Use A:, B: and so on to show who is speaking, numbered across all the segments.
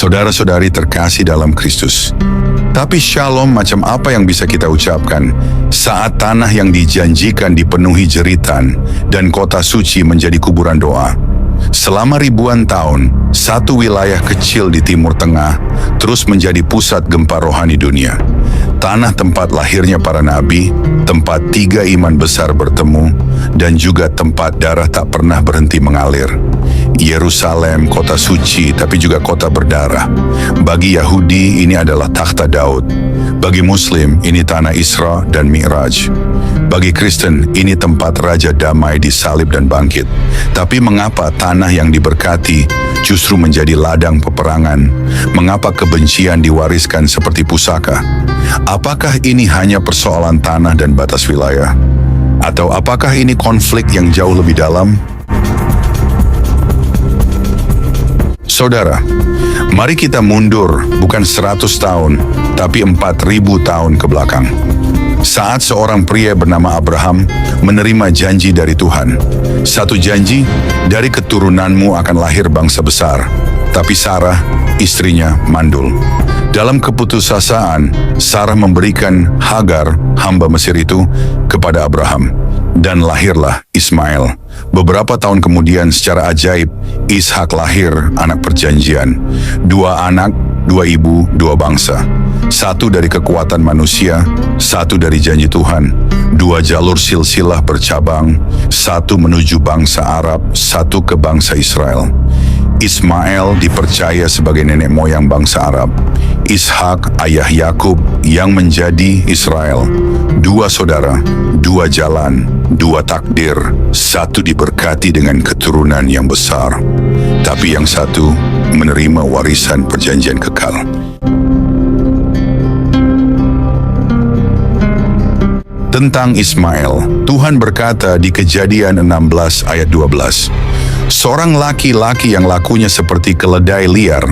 A: Saudara-saudari terkasih dalam Kristus. Tapi shalom macam apa yang bisa kita ucapkan saat tanah yang dijanjikan dipenuhi jeritan dan kota suci menjadi kuburan doa? Selama ribuan tahun, satu wilayah kecil di Timur Tengah terus menjadi pusat gempa rohani dunia. Tanah tempat lahirnya para nabi, tempat tiga iman besar bertemu, dan juga tempat darah tak pernah berhenti mengalir. Yerusalem, kota suci, tapi juga kota berdarah. Bagi Yahudi, ini adalah takhta Daud. Bagi Muslim, ini tanah Isra dan Mi'raj. Bagi Kristen, ini tempat Raja Damai disalib dan bangkit. Tapi mengapa tanah yang diberkati justru menjadi ladang peperangan? Mengapa kebencian diwariskan seperti pusaka? Apakah ini hanya persoalan tanah dan batas wilayah? Atau apakah ini konflik yang jauh lebih dalam? Saudara, mari kita mundur bukan 100 tahun, tapi 4.000 tahun ke belakang. Saat seorang pria bernama Abraham menerima janji dari Tuhan. Satu janji, dari keturunanmu akan lahir bangsa besar. Tapi Sarah, istrinya, mandul. Dalam keputusasaan, Sarah memberikan Hagar, hamba Mesir itu, kepada Abraham. Dan lahirlah Ismail. Beberapa tahun kemudian secara ajaib, Ishak lahir, anak perjanjian. 2 anak, 2 ibu, 2 bangsa. 1 dari kekuatan manusia, 1 dari janji Tuhan. 2 jalur silsilah bercabang, 1 menuju bangsa Arab, 1 ke bangsa Israel. Ismail dipercaya sebagai nenek moyang bangsa Arab. Ishak ayah Yakub yang menjadi Israel. 2 saudara, 2 jalan, 2 takdir. 1 diberkati dengan keturunan yang besar, tapi yang 1 menerima warisan perjanjian kekal. Tentang Ismail, Tuhan berkata di Kejadian 16 ayat 12, "Seorang laki-laki yang lakunya seperti keledai liar,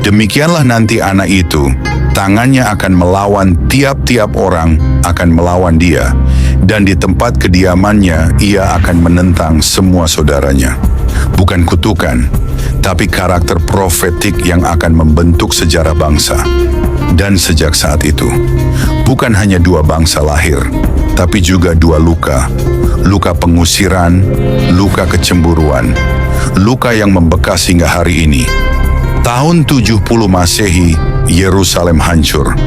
A: demikianlah nanti anak itu, tangannya akan melawan tiap-tiap orang, akan melawan dia, dan di tempat kediamannya ia akan menentang semua saudaranya." Bukan kutukan, tapi karakter profetik yang akan membentuk sejarah bangsa. Dan sejak saat itu, bukan hanya 2 bangsa lahir, tapi juga 2 luka. Luka pengusiran, luka kecemburuan, luka yang membekas hingga hari ini. Tahun 70 Masehi, Yerusalem hancur.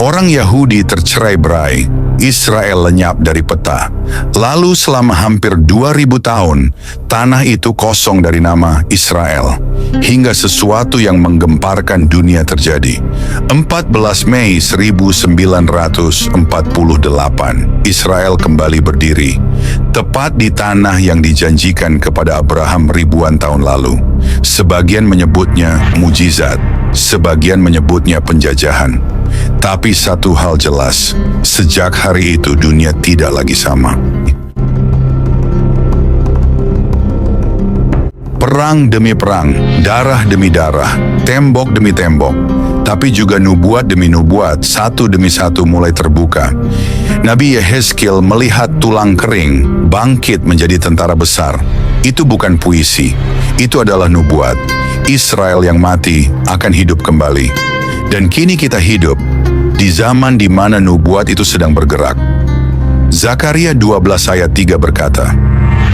A: Orang Yahudi tercerai-berai, Israel lenyap dari peta. Lalu selama hampir 2000 tahun, tanah itu kosong dari nama Israel. Hingga sesuatu yang menggemparkan dunia terjadi. 14 Mei 1948, Israel kembali berdiri. Tepat di tanah yang dijanjikan kepada Abraham ribuan tahun lalu. Sebagian menyebutnya mujizat, sebagian menyebutnya penjajahan. Tapi satu hal jelas, sejak hari itu dunia tidak lagi sama. Perang demi perang, darah demi darah, tembok demi tembok, tapi juga nubuat demi nubuat, satu demi satu mulai terbuka. Nabi Yehezkiel melihat tulang kering bangkit menjadi tentara besar. Itu bukan puisi, itu adalah nubuat. Israel yang mati akan hidup kembali. Dan kini kita hidup di zaman di mana nubuat itu sedang bergerak. Zakaria 12 ayat 3 berkata,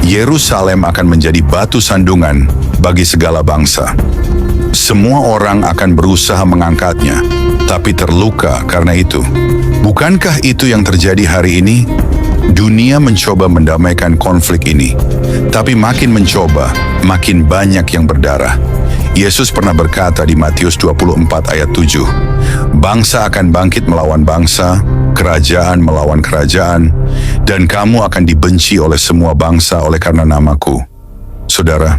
A: "Yerusalem akan menjadi batu sandungan bagi segala bangsa. Semua orang akan berusaha mengangkatnya, tapi terluka karena itu." Bukankah itu yang terjadi hari ini? Dunia mencoba mendamaikan konflik ini, tapi makin mencoba, makin banyak yang berdarah. Yesus pernah berkata di Matius 24 ayat 7, "Bangsa akan bangkit melawan bangsa, kerajaan melawan kerajaan, dan kamu akan dibenci oleh semua bangsa oleh karena namaku." Saudara,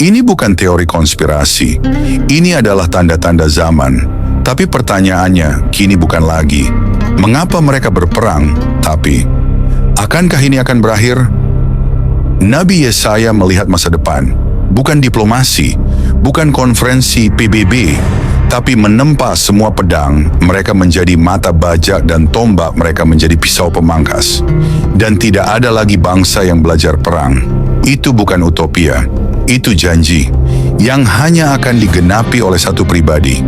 A: ini bukan teori konspirasi, ini adalah tanda-tanda zaman. Tapi pertanyaannya kini bukan lagi, mengapa mereka berperang, tapi akankah ini akan berakhir? Nabi Yesaya melihat masa depan, bukan diplomasi, bukan konferensi PBB, tapi menempa semua pedang, mereka menjadi mata bajak dan tombak mereka menjadi pisau pemangkas. Dan tidak ada lagi bangsa yang belajar perang. Itu bukan utopia, itu janji. yang hanya akan digenapi oleh satu pribadi,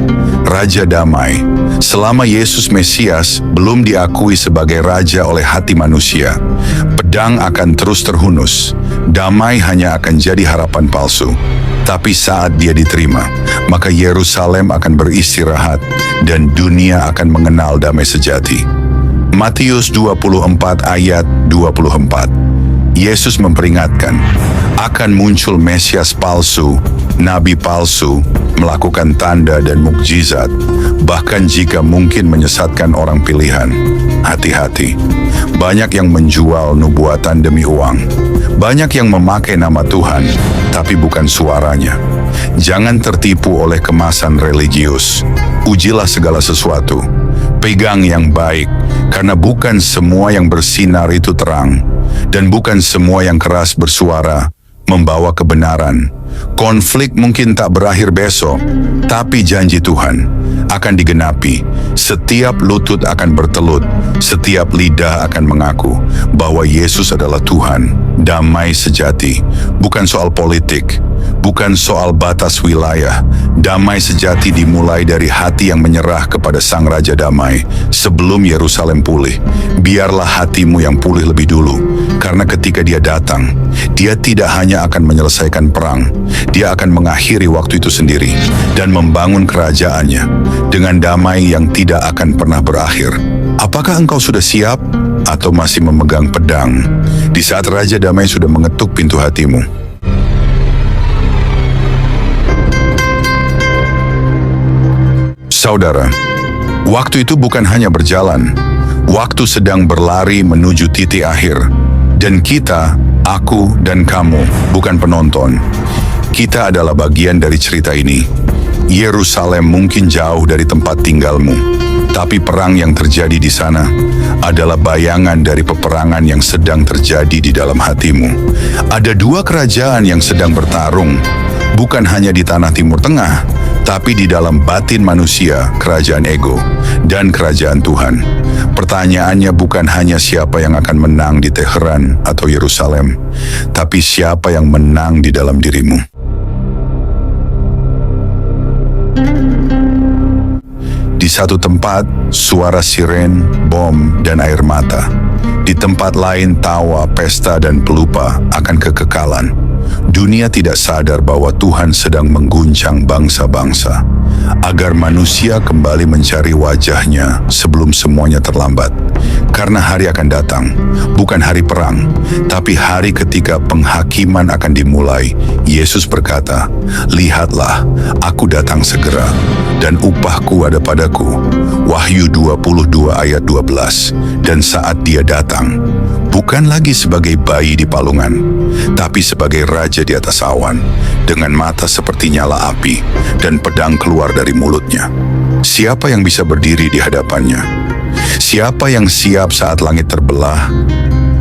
A: Raja Damai. Selama Yesus Mesias belum diakui sebagai Raja oleh hati manusia, pedang akan terus terhunus, damai hanya akan jadi harapan palsu. Tapi saat dia diterima, maka Yerusalem akan beristirahat dan dunia akan mengenal damai sejati. Matius 24 ayat 24. Yesus memperingatkan, akan muncul Mesias palsu, nabi palsu, melakukan tanda dan mukjizat, bahkan jika mungkin menyesatkan orang pilihan. Hati-hati, banyak yang menjual nubuatan demi uang, banyak yang memakai nama Tuhan, tapi bukan suaranya. Jangan tertipu oleh kemasan religius. Ujilah segala sesuatu. Pegang yang baik, karena bukan semua yang bersinar itu terang, dan bukan semua yang keras bersuara membawa kebenaran. Konflik mungkin tak berakhir besok, tapi janji Tuhan akan digenapi. Setiap lutut akan bertelut, setiap lidah akan mengaku bahwa Yesus adalah Tuhan. Damai sejati bukan soal politik, bukan soal batas wilayah. Damai sejati dimulai dari hati yang menyerah kepada Sang Raja Damai sebelum Yerusalem pulih. Biarlah hatimu yang pulih lebih dulu, karena ketika dia datang, dia tidak hanya akan menyelesaikan perang, dia akan mengakhiri waktu itu sendiri dan membangun kerajaannya dengan damai yang tidak akan pernah berakhir. Apakah engkau sudah siap atau masih memegang pedang di saat Raja Damai sudah mengetuk pintu hatimu? Saudara, waktu itu bukan hanya berjalan, waktu sedang berlari menuju titik akhir. Dan kita, aku dan kamu, bukan penonton. Kita adalah bagian dari cerita ini. Yerusalem mungkin jauh dari tempat tinggalmu, tapi perang yang terjadi di sana adalah bayangan dari peperangan yang sedang terjadi di dalam hatimu. Ada dua kerajaan yang sedang bertarung, bukan hanya di tanah Timur Tengah, tapi di dalam batin manusia, kerajaan ego dan kerajaan Tuhan. Pertanyaannya bukan hanya siapa yang akan menang di Teheran atau Yerusalem, tapi siapa yang menang di dalam dirimu. Di satu tempat, suara siren, bom, dan air mata. Di tempat lain, tawa, pesta, dan pelupa akan kekekalan. Dunia tidak sadar bahwa Tuhan sedang mengguncang bangsa-bangsa, agar manusia kembali mencari wajahnya sebelum semuanya terlambat. Karena hari akan datang, bukan hari perang, tapi hari ketika penghakiman akan dimulai. Yesus berkata, "Lihatlah, aku datang segera, dan upahku ada padaku." Wahyu 22 ayat 12. Dan saat dia datang, bukan lagi sebagai bayi di palungan, tapi sebagai raja di atas awan, dengan mata seperti nyala api, dan pedang keluar dari mulutnya. Siapa yang bisa berdiri di hadapannya? Siapa yang siap saat langit terbelah?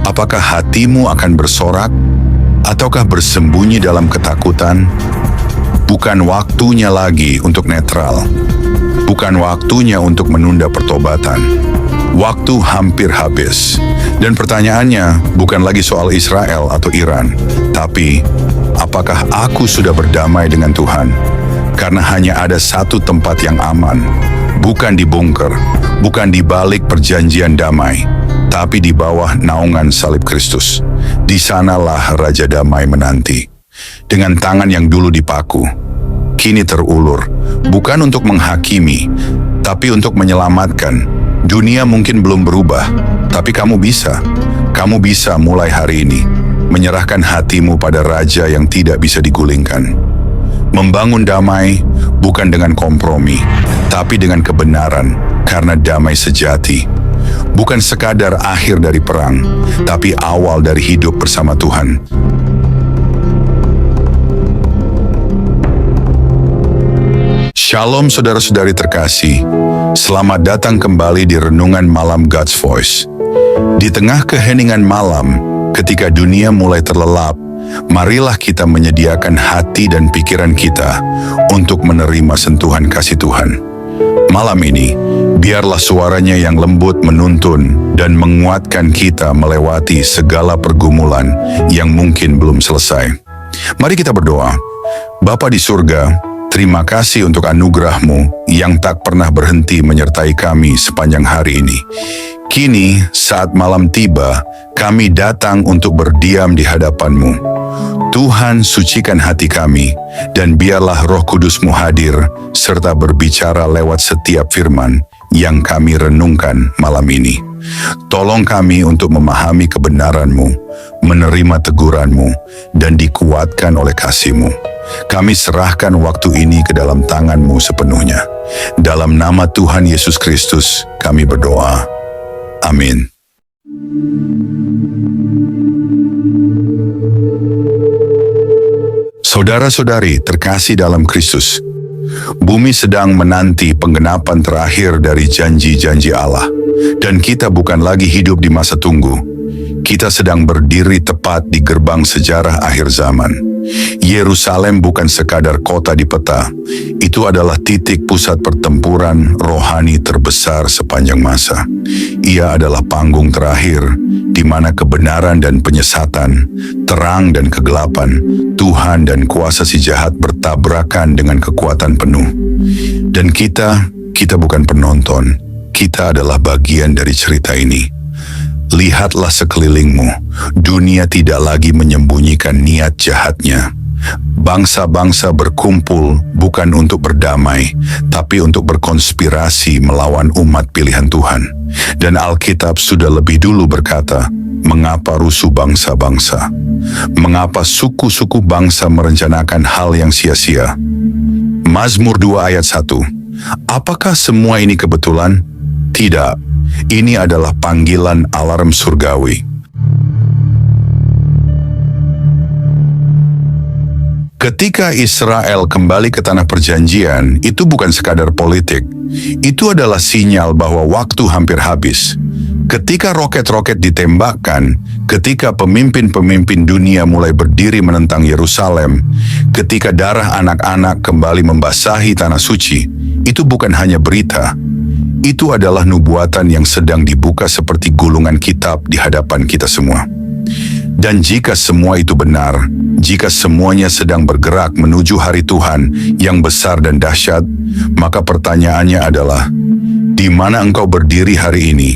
A: Apakah hatimu akan bersorak, ataukah bersembunyi dalam ketakutan? Bukan waktunya lagi untuk netral. Bukan waktunya untuk menunda pertobatan. Waktu hampir habis. Dan pertanyaannya bukan lagi soal Israel atau Iran, tapi apakah aku sudah berdamai dengan Tuhan? Karena hanya ada satu tempat yang aman, bukan di bunker, bukan di balik perjanjian damai, tapi di bawah naungan salib Kristus. Di sanalah Raja Damai menanti. Dengan tangan yang dulu dipaku, kini terulur, bukan untuk menghakimi, tapi untuk menyelamatkan. Dunia mungkin belum berubah, tapi kamu bisa. Kamu bisa mulai hari ini menyerahkan hatimu pada Raja yang tidak bisa digulingkan. Membangun damai bukan dengan kompromi, tapi dengan kebenaran, karena damai sejati bukan sekadar akhir dari perang, tapi awal dari hidup bersama Tuhan. Shalom saudara-saudari terkasih, selamat datang kembali di Renungan Malam God's Voice. Di tengah keheningan malam, ketika dunia mulai terlelap, marilah kita menyediakan hati dan pikiran kita untuk menerima sentuhan kasih Tuhan. Malam ini, biarlah suaranya yang lembut menuntun dan menguatkan kita melewati segala pergumulan yang mungkin belum selesai. Mari kita berdoa. Bapa di surga, terima kasih untuk anugerah-Mu yang tak pernah berhenti menyertai kami sepanjang hari ini. Kini, saat malam tiba, kami datang untuk berdiam di hadapan-Mu. Tuhan, sucikan hati kami, dan biarlah Roh Kudus-Mu hadir, serta berbicara lewat setiap firman yang kami renungkan malam ini. Tolong kami untuk memahami kebenaran-Mu, menerima teguran-Mu, dan dikuatkan oleh kasih-Mu. Kami serahkan waktu ini ke dalam tangan-Mu sepenuhnya. Dalam nama Tuhan Yesus Kristus, kami berdoa. Amin. Saudara-saudari terkasih dalam Kristus, bumi sedang menanti penggenapan terakhir dari janji-janji Allah, dan kita bukan lagi hidup di masa tunggu. Kita sedang berdiri tepat di gerbang sejarah akhir zaman. Yerusalem bukan sekadar kota di peta, itu adalah titik pusat pertempuran rohani terbesar sepanjang masa. Ia adalah panggung terakhir, di mana kebenaran dan penyesatan, terang dan kegelapan, Tuhan dan kuasa si jahat bertabrakan dengan kekuatan penuh. Dan kita bukan penonton, kita adalah bagian dari cerita ini. Lihatlah sekelilingmu, dunia tidak lagi menyembunyikan niat jahatnya. Bangsa-bangsa berkumpul bukan untuk berdamai, tapi untuk berkonspirasi melawan umat pilihan Tuhan. Dan Alkitab sudah lebih dulu berkata, mengapa rusuh bangsa-bangsa? Mengapa suku-suku bangsa merencanakan hal yang sia-sia? Mazmur 2 ayat 1. Apakah semua ini kebetulan? Tidak. Ini adalah panggilan alarm surgawi. Ketika Israel kembali ke tanah perjanjian, itu bukan sekadar politik. Itu adalah sinyal bahwa waktu hampir habis. Ketika roket-roket ditembakkan, ketika pemimpin-pemimpin dunia mulai berdiri menentang Yerusalem, ketika darah anak-anak kembali membasahi tanah suci, itu bukan hanya berita. Itu adalah nubuatan yang sedang dibuka seperti gulungan kitab di hadapan kita semua. Dan jika semua itu benar, jika semuanya sedang bergerak menuju hari Tuhan yang besar dan dahsyat, maka pertanyaannya adalah, di mana engkau berdiri hari ini?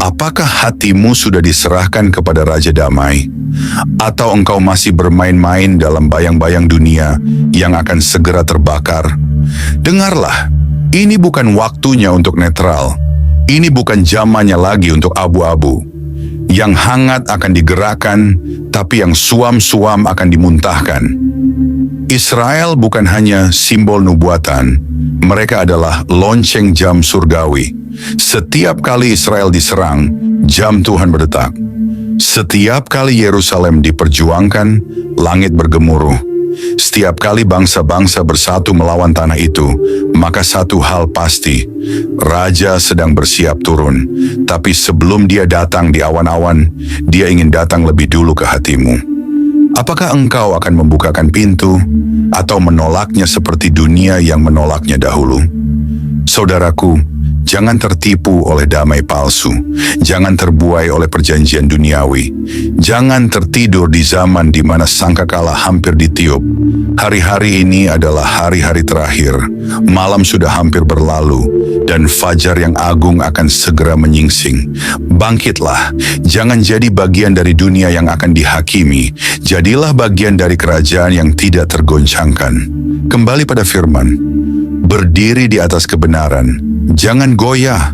A: Apakah hatimu sudah diserahkan kepada Raja Damai? Atau engkau masih bermain-main dalam bayang-bayang dunia yang akan segera terbakar? Dengarlah, ini bukan waktunya untuk netral. Ini bukan zamannya lagi untuk abu-abu. Yang hangat akan digerakkan, tapi yang suam-suam akan dimuntahkan. Israel bukan hanya simbol nubuatan, mereka adalah lonceng jam surgawi. Setiap kali Israel diserang, jam Tuhan berdetak. Setiap kali Yerusalem diperjuangkan, langit bergemuruh. Setiap kali bangsa-bangsa bersatu melawan tanah itu, maka satu hal pasti, Raja sedang bersiap turun. Tapi sebelum dia datang di awan-awan, dia ingin datang lebih dulu ke hatimu. Apakah engkau akan membukakan pintu, atau menolaknya seperti dunia yang menolaknya dahulu? Saudaraku, jangan tertipu oleh damai palsu. Jangan terbuai oleh perjanjian duniawi. Jangan tertidur di zaman di mana sangkakala hampir ditiup. Hari-hari ini adalah hari-hari terakhir. Malam sudah hampir berlalu, dan fajar yang agung akan segera menyingsing. Bangkitlah, jangan jadi bagian dari dunia yang akan dihakimi. Jadilah bagian dari kerajaan yang tidak tergoncangkan. Kembali pada firman. Berdiri di atas kebenaran, jangan goyah,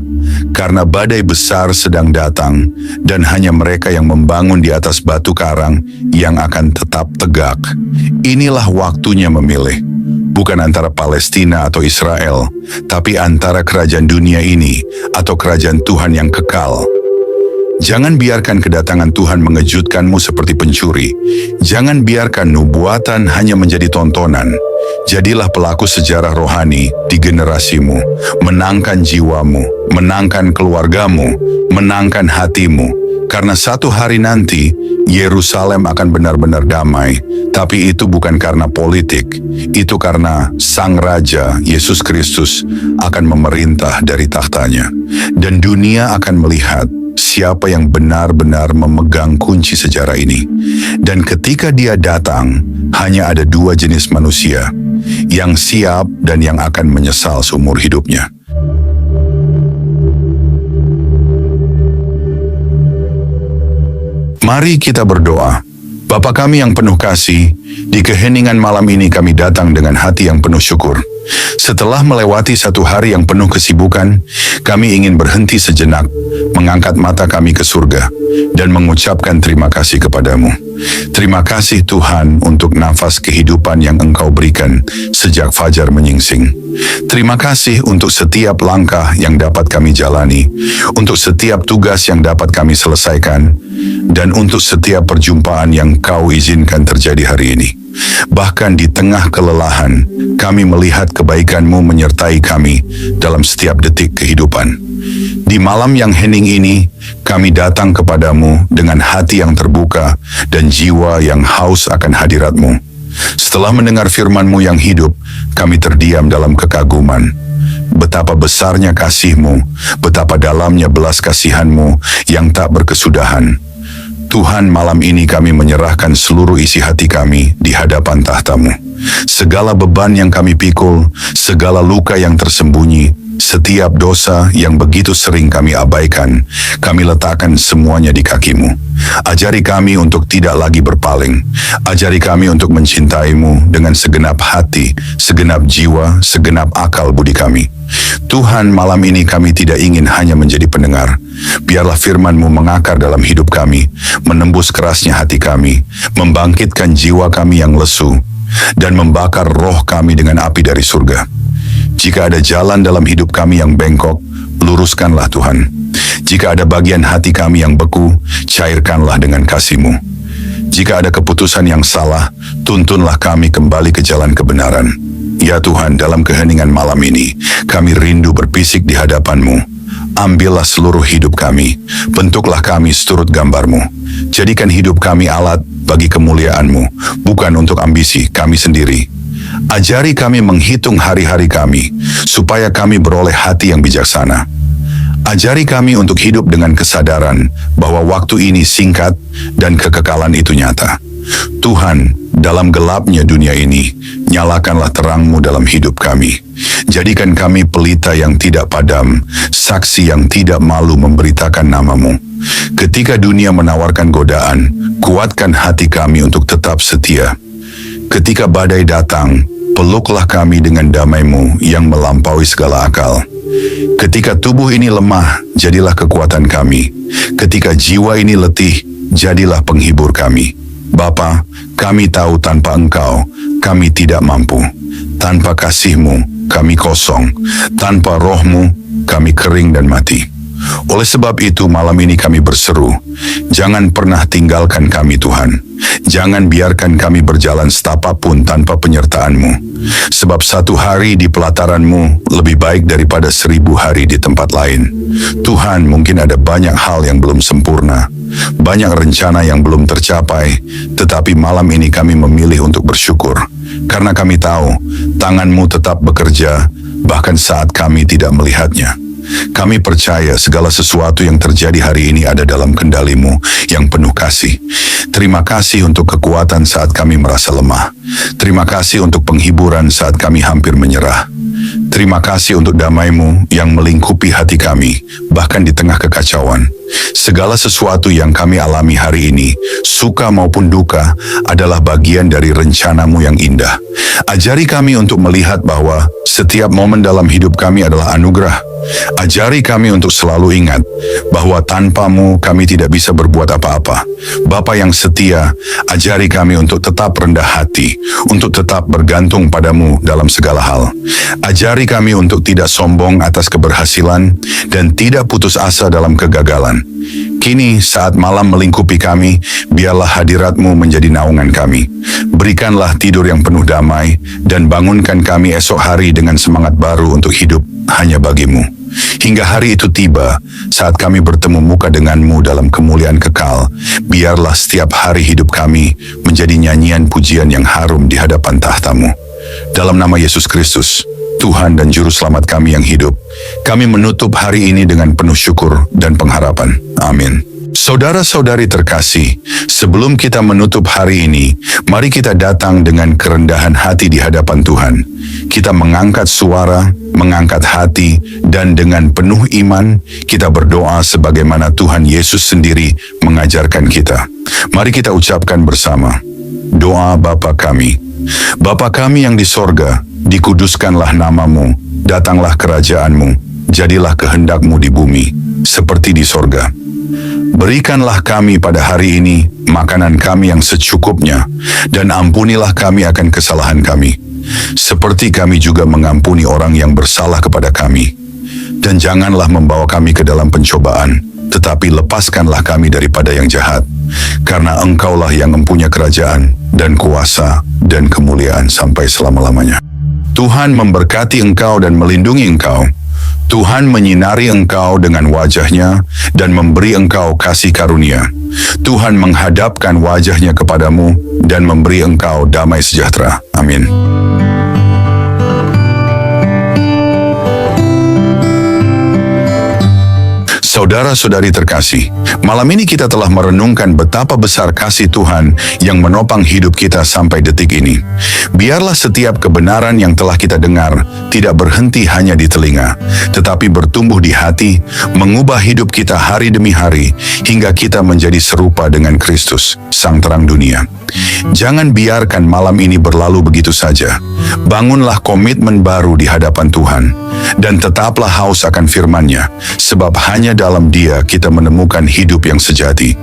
A: karena badai besar sedang datang, dan hanya mereka yang membangun di atas batu karang yang akan tetap tegak. Inilah waktunya memilih, bukan antara Palestina atau Israel, tapi antara kerajaan dunia ini atau kerajaan Tuhan yang kekal. Jangan biarkan kedatangan Tuhan mengejutkanmu seperti pencuri. Jangan biarkan nubuatan hanya menjadi tontonan. Jadilah pelaku sejarah rohani di generasimu. Menangkan jiwamu, menangkan keluargamu, menangkan hatimu. Karena satu hari nanti, Yerusalem akan benar-benar damai. Tapi itu bukan karena politik. Itu karena Sang Raja, Yesus Kristus, akan memerintah dari takhtanya. Dan dunia akan melihat siapa yang benar-benar memegang kunci sejarah ini. Dan ketika Dia datang, hanya ada dua jenis manusia, yang siap dan yang akan menyesal seumur hidupnya. Mari kita berdoa. Bapa kami yang penuh kasih, di keheningan malam ini kami datang dengan hati yang penuh syukur. Setelah melewati satu hari yang penuh kesibukan, kami ingin berhenti sejenak, mengangkat mata kami ke surga, dan mengucapkan terima kasih kepadamu. Terima kasih Tuhan untuk nafas kehidupan yang Engkau berikan sejak fajar menyingsing. Terima kasih untuk setiap langkah yang dapat kami jalani, untuk setiap tugas yang dapat kami selesaikan, dan untuk setiap perjumpaan yang Kau izinkan terjadi hari ini. Bahkan di tengah kelelahan, kami melihat kebaikan-Mu menyertai kami dalam setiap detik kehidupan. Di malam yang hening ini, kami datang kepadamu dengan hati yang terbuka dan jiwa yang haus akan hadirat-Mu. Setelah mendengar firman-Mu yang hidup, kami terdiam dalam kekaguman. Betapa besarnya kasih-Mu, betapa dalamnya belas kasihan-Mu yang tak berkesudahan. Tuhan, malam ini kami menyerahkan seluruh isi hati kami di hadapan tahta-Mu. Segala beban yang kami pikul, segala luka yang tersembunyi, setiap dosa yang begitu sering kami abaikan, kami letakkan semuanya di kaki-Mu. Ajari kami untuk tidak lagi berpaling. Ajari kami untuk mencintai-Mu dengan segenap hati, segenap jiwa, segenap akal budi kami. Tuhan, malam ini kami tidak ingin hanya menjadi pendengar. Biarlah firman-Mu mengakar dalam hidup kami, menembus kerasnya hati kami, membangkitkan jiwa kami yang lesu, dan membakar roh kami dengan api dari surga. Jika ada jalan dalam hidup kami yang bengkok, luruskanlah Tuhan. Jika ada bagian hati kami yang beku, cairkanlah dengan kasih-Mu. Jika ada keputusan yang salah, tuntunlah kami kembali ke jalan kebenaran. Ya Tuhan, dalam keheningan malam ini, kami rindu berpisik di hadapan-Mu. Ambillah seluruh hidup kami, bentuklah kami seturut gambar-Mu. Jadikan hidup kami alat bagi kemuliaan-Mu, bukan untuk ambisi kami sendiri. Ajari kami menghitung hari-hari kami, supaya kami beroleh hati yang bijaksana. Ajari kami untuk hidup dengan kesadaran bahwa waktu ini singkat dan kekekalan itu nyata. Tuhan, dalam gelapnya dunia ini, nyalakanlah terang-Mu dalam hidup kami. Jadikan kami pelita yang tidak padam, saksi yang tidak malu memberitakan nama-Mu. Ketika dunia menawarkan godaan, kuatkan hati kami untuk tetap setia. Ketika badai datang, peluklah kami dengan damai-Mu yang melampaui segala akal. Ketika tubuh ini lemah, jadilah kekuatan kami. Ketika jiwa ini letih, jadilah penghibur kami. Bapa, kami tahu tanpa Engkau, kami tidak mampu. Tanpa kasih-Mu, kami kosong. Tanpa Roh-Mu, kami kering dan mati. Oleh sebab itu malam ini kami berseru, jangan pernah tinggalkan kami Tuhan. Jangan biarkan kami berjalan setapak pun tanpa penyertaan-Mu. Sebab satu hari di pelataran-Mu lebih baik daripada 1000 hari di tempat lain. Tuhan, mungkin ada banyak hal yang belum sempurna, banyak rencana yang belum tercapai, tetapi malam ini kami memilih untuk bersyukur. Karena kami tahu, tangan-Mu tetap bekerja, bahkan saat kami tidak melihatnya. Kami percaya segala sesuatu yang terjadi hari ini ada dalam kendali-Mu yang penuh kasih. Terima kasih untuk kekuatan saat kami merasa lemah. Terima kasih untuk penghiburan saat kami hampir menyerah. Terima kasih untuk damai-Mu yang melingkupi hati kami, bahkan di tengah kekacauan. Segala sesuatu yang kami alami hari ini, suka maupun duka, adalah bagian dari rencana-Mu yang indah. Ajari kami untuk melihat bahwa setiap momen dalam hidup kami adalah anugerah. Ajari kami untuk selalu ingat bahwa tanpa-Mu kami tidak bisa berbuat apa-apa. Bapa yang setia, ajari kami untuk tetap rendah hati, untuk tetap bergantung pada-Mu dalam segala hal. Ajari kami untuk tidak sombong atas keberhasilan dan tidak putus asa dalam kegagalan. Kini saat malam melingkupi kami, biarlah hadirat-Mu menjadi naungan kami. Berikanlah tidur yang penuh damai dan bangunkan kami esok hari dengan semangat baru untuk hidup hanya bagi-Mu. Hingga hari itu tiba, saat kami bertemu muka dengan-Mu dalam kemuliaan kekal, biarlah setiap hari hidup kami menjadi nyanyian pujian yang harum di hadapan tahta-Mu. Dalam nama Yesus Kristus, Tuhan dan Juru Selamat kami yang hidup. Kami menutup hari ini dengan penuh syukur dan pengharapan. Amin. Saudara-saudari terkasih, sebelum kita menutup hari ini, mari kita datang dengan kerendahan hati di hadapan Tuhan. Kita mengangkat suara, mengangkat hati, dan dengan penuh iman, kita berdoa sebagaimana Tuhan Yesus sendiri mengajarkan kita. Mari kita ucapkan bersama. Doa Bapa kami. Bapa kami yang di sorga, dikuduskanlah namamu, datanglah kerajaanmu, jadilah kehendakmu di bumi, seperti di sorga. Berikanlah kami pada hari ini makanan kami yang secukupnya, dan ampunilah kami akan kesalahan kami, seperti kami juga mengampuni orang yang bersalah kepada kami. Dan janganlah membawa kami ke dalam pencobaan, tetapi lepaskanlah kami daripada yang jahat, karena Engkaulah yang mempunyai kerajaan, dan kuasa, dan kemuliaan sampai selama-lamanya. Tuhan memberkati engkau dan melindungi engkau. Tuhan menyinari engkau dengan wajah-Nya dan memberi engkau kasih karunia. Tuhan menghadapkan wajah-Nya kepadamu dan memberi engkau damai sejahtera. Amin. Saudara-saudari terkasih, malam ini kita telah merenungkan betapa besar kasih Tuhan yang menopang hidup kita sampai detik ini. Biarlah setiap kebenaran yang telah kita dengar tidak berhenti hanya di telinga, tetapi bertumbuh di hati, mengubah hidup kita hari demi hari, hingga kita menjadi serupa dengan Kristus, Sang Terang Dunia. Jangan biarkan malam ini berlalu begitu saja. Bangunlah komitmen baru di hadapan Tuhan, dan tetaplah haus akan firman-Nya, sebab hanya dalam Dia kita menemukan hidup yang sejati.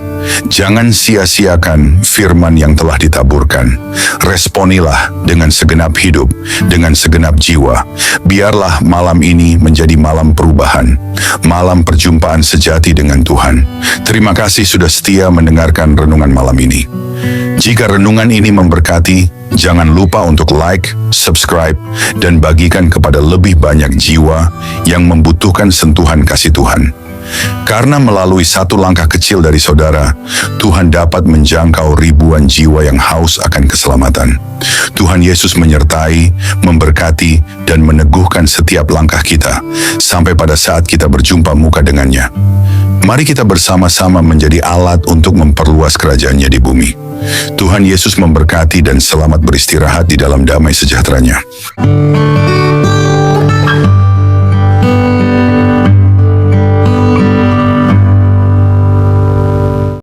A: Jangan sia-siakan firman yang telah ditaburkan. Responilah dengan segenap hidup, dengan segenap jiwa. Biarlah malam ini menjadi malam perubahan, malam perjumpaan sejati dengan Tuhan. Terima kasih sudah setia mendengarkan renungan malam ini. Jika renungan ini memberkati, jangan lupa untuk like, subscribe, dan bagikan kepada lebih banyak jiwa yang membutuhkan sentuhan kasih Tuhan. Karena melalui satu langkah kecil dari saudara, Tuhan dapat menjangkau ribuan jiwa yang haus akan keselamatan. Tuhan Yesus menyertai, memberkati, dan meneguhkan setiap langkah kita, sampai pada saat kita berjumpa muka dengannya. Mari kita bersama-sama menjadi alat untuk memperluas kerajaan-Nya di bumi. Tuhan Yesus memberkati dan selamat beristirahat di dalam damai sejahtera-Nya.